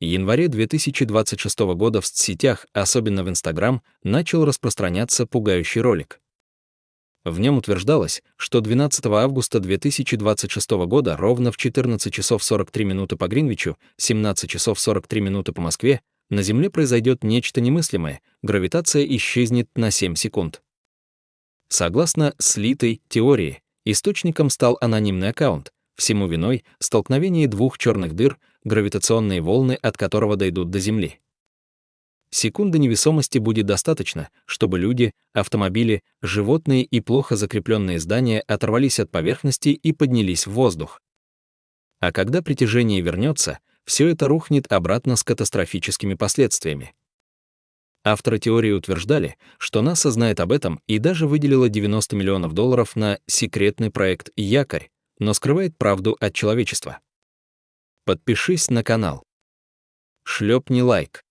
январе 2026 года в соцсетях, особенно в Instagram, начал распространяться пугающий ролик. В нем утверждалось, что 12 августа 2026 года ровно в 14 часов 43 минуты по Гринвичу, 17 часов 43 минуты по Москве, на Земле произойдет нечто немыслимое, гравитация исчезнет на 7 секунд. Согласно слитой теории, источником стал анонимный аккаунт, всему виной столкновение двух черных дыр, гравитационные волны от которого дойдут до Земли. Секунды невесомости будет достаточно, чтобы люди, автомобили, животные и плохо закрепленные здания оторвались от поверхности и поднялись в воздух. А когда притяжение вернется, все это рухнет обратно с катастрофическими последствиями. Авторы теории утверждали, что НАСА знает об этом и даже выделила $90 миллионов на секретный проект «Якорь», но скрывает правду от человечества. Подпишись на канал. Шлепни лайк.